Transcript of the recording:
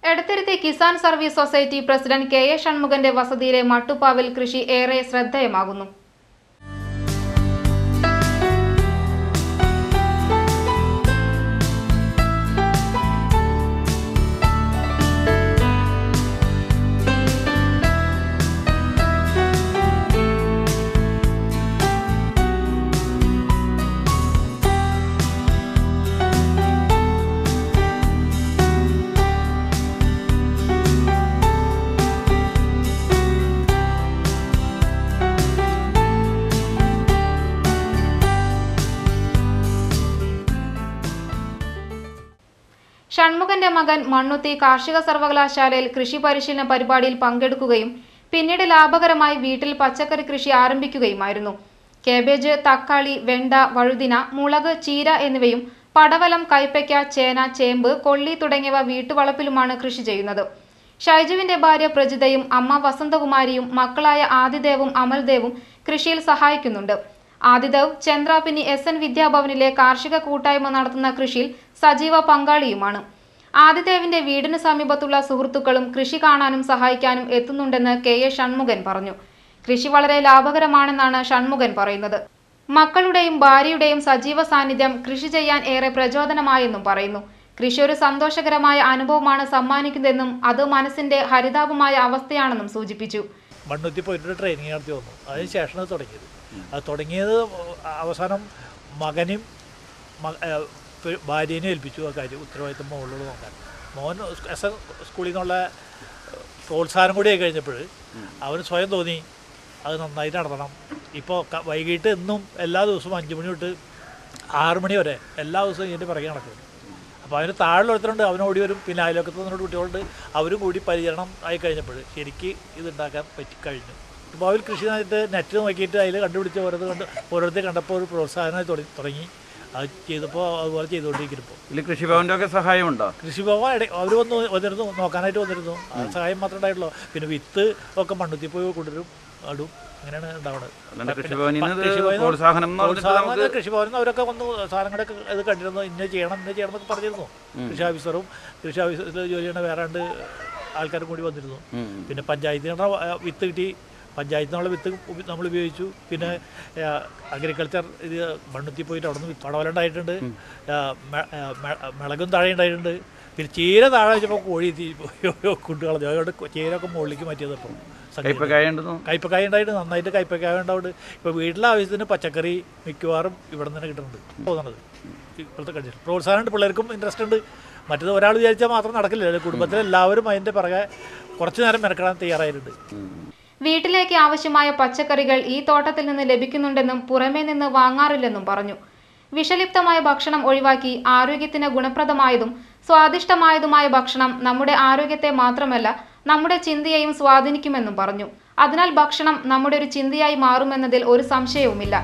Edathiruthy Kisan service society president K A ഷൺമുഖന്റെ വസതിയിലെ മട്ടുപ്പാവിൽ കൃഷി ഏറെ ശ്രദ്ധേയമാകുന്നു. ഷൺമുഖന്റെ മകൻ മണ്ണുത്തി കാർഷിക സർവകലാശാലയിൽ കൃഷി പരിശീലന പരിപാടിയിൽ പങ്കെടുക്കുകയും പിന്നീട് ലാഭകരമായി വീട്ടിൽ പച്ചക്കറി കൃഷി ആരംഭിക്കുകയുമായിരുന്നു. കേബേജ്, തക്കാളി, വെണ്ട, വഴുതിന, മുളക്, ചീര എന്നിവയും പടവലം, കൈപ്പയ്ക്ക, ചേന, ചേമ്പ്, കൊള്ളി തുടങ്ങിയവ വീട്ടുവളപ്പിലുമാണ് കൃഷി ചെയ്യുന്നത്. ഷൈജുവിന്റെ ഭാര്യ പ്രജിതയും അമ്മ വസന്തകുമാരിയും മക്കളായ ആദിദേവും അമൽദേവും കൃഷിയിൽ സഹായിക്കുന്നുണ്ട്. ആദിദേവ് ചന്ദ്രാപിനി SN വിദ്യാഭവനിലെ കാർഷിക കൂട്ടായ്മ നടത്തുന്ന കൃഷിയിൽ സജീവ പങ്കാളിയുമാണ്. ആദിദേവിന്റെ വീടിന് സമീപത്തുള്ള സുഹൃത്തുക്കളും കൃഷി കാണാനും സഹായിക്കാനും എത്തുന്നുണ്ടെന്ന് കെ എ ഷൺമുഖൻ പറഞ്ഞു. കൃഷി വളരെ ലാഭകരമാണെന്നാണ് ഷൺമുഖൻ പറയുന്നത്. മക്കളുടെയും ഭാര്യയുടെയും സജീവ സാന്നിധ്യം കൃഷി ചെയ്യാൻ ഏറെ പ്രചോദനമായെന്നും പറയുന്നു. കൃഷി ഒരു സന്തോഷകരമായ അനുഭവമാണ് സമ്മാനിക്കുന്നതെന്നും അത് മനസ്സിന്റെ ഹരിതാപമായ അവസ്ഥയാണെന്നും സൂചിപ്പിച്ചു. മണ്ണുത്തി പോയിട്ട് ട്രെയിനിങ് നടത്തി വന്നു. അതിനുശേഷം അത് തുടങ്ങിയത് അവസാനം മകനും ഭാര്യനെ ഏൽപ്പിച്ചു. ആ കാര്യം ഉത്തരവാദിത്തം മോളോട് നോക്കാൻ. മോൻ സ്കൂളിൽ നിന്നുള്ള പ്രോത്സാഹനം കൂടി ആയി കഴിഞ്ഞപ്പോൾ അവന് സ്വയം തോന്നി അത് നന്നായിട്ട് നടത്തണം. ഇപ്പോൾ വൈകിട്ട് എന്നും എല്ലാ ദിവസവും 5 മണി തൊട്ട് 6 മണി വരെ എല്ലാ ദിവസവും ഇതിൻ്റെ പിറകെ നടക്കും. അപ്പോൾ അതിന് താഴെയുള്ളവരുണ്ട്, അവൻ ഓടി വരും. പിന്നെ അയൽവക്കത്ത് നിന്നോട് കുട്ടികളുണ്ട്, അവരും കൂടി പരിചരണം ആയി കഴിഞ്ഞപ്പോൾ ശരിക്ക് ഇതുണ്ടാക്കാൻ കഴിഞ്ഞു. ഇപ്പോൾ അവർ കൃഷി നെറ്റ് നോക്കിയിട്ട് അതിൽ കണ്ടുപിടിച്ച് ഓരോരുത്തർ കണ്ടപ്പോൾ ഒരു പ്രോത്സാഹനമായി തുടങ്ങി. അത് ചെയ്തപ്പോൾ അതുപോലെ ചെയ്തുകൊണ്ടിരിക്കുന്നു. ഇതിൽ കൃഷിഭവൻ്റെ ഒക്കെ സഹായമുണ്ടോ? കൃഷിഭവൻ അവർ വന്നിരുന്നു, നോക്കാനായിട്ട് വന്നിരുന്നു. ആ സഹായം മാത്രമേ ഉണ്ടായിട്ടുള്ളൂ. പിന്നെ വിത്ത് ഒക്കെ മണ്ണുത്തി പോയി കൊണ്ടുവരും, അടും, അങ്ങനെയാണ് ഉണ്ടാവുന്നത്. കൃഷിഭവനിൽ അവരൊക്കെ വന്ന് സാധനങ്ങളൊക്കെ ഇത് കണ്ടിരുന്നു. ഇന്ന ചെയ്യണം എന്നൊക്കെ പറഞ്ഞിരുന്നു. കൃഷി ഓഫീസറും കൃഷി ഓഫീസറിൽ ജോലി ചെയ്യണ വേറെ ആൾക്കാരും കൂടി വന്നിരുന്നു. പിന്നെ പഞ്ചായത്തിൽ നിന്ന് വിത്ത് കിട്ടി, പഞ്ചായത്തിൽ നിന്നുള്ള വിത്ത് നമ്മൾ ഉപയോഗിച്ചു. പിന്നെ അഗ്രികൾച്ചർ ഇത് മണ്ണുത്തി പോയിട്ട് അവിടെ നിന്ന് പടവലം ഉണ്ടായിട്ടുണ്ട്, മിളകും താഴെ ഉണ്ടായിട്ടുണ്ട്. പിന്നെ ചീര താഴെ വെച്ചപ്പോൾ കോഴി കൊണ്ടുകളഞ്ഞു. അതുകൊണ്ട് ചീരയൊക്കെ മുകളിലേക്ക് മാറ്റിയതപ്പോൾ കയ്പക്കായ ഉണ്ടായിട്ട് നന്നായിട്ട് കയ്പക്കായ ഉണ്ടാവുന്നുണ്ട്. ഇപ്പോൾ വീട്ടിലെ ആവശ്യത്തിന് പച്ചക്കറി മിക്കവാറും ഇവിടെ നിന്ന് തന്നെ കിട്ടുന്നുണ്ട്. പോകുന്നത് ഇപ്പോഴത്തെ കണ്ടിട്ട് പ്രോത്സാഹനമുണ്ട്, പിള്ളേർക്കും ഇൻട്രസ്റ്റ് ഉണ്ട്. മറ്റത് ഒരാൾ വിചാരിച്ചാൽ മാത്രം നടക്കില്ല. കുടുംബത്തിലെല്ലാവരും അതിൻ്റെ പിറകെ കുറച്ചു നേരം മെനക്കെടാൻ തയ്യാറായിട്ടുണ്ട്. വീട്ടിലേക്ക് ആവശ്യമായ പച്ചക്കറികൾ ഈ തോട്ടത്തിൽ നിന്ന് ലഭിക്കുന്നുണ്ടെന്നും പുറമേ നിന്ന് വാങ്ങാറില്ലെന്നും പറഞ്ഞു. വിഷലിപ്തമായ ഭക്ഷണം ഒഴിവാക്കി ആരോഗ്യത്തിന് ഗുണപ്രദമായതും സ്വാദിഷ്ടമായതുമായ ഭക്ഷണം നമ്മുടെ ആരോഗ്യത്തെ മാത്രമല്ല നമ്മുടെ ചിന്തയെയും സ്വാധീനിക്കുമെന്നും പറഞ്ഞു. അതിനാൽ ഭക്ഷണം നമ്മുടെ ഒരു ചിന്തയായി മാറുമെന്നതിൽ ഒരു സംശയവുമില്ല.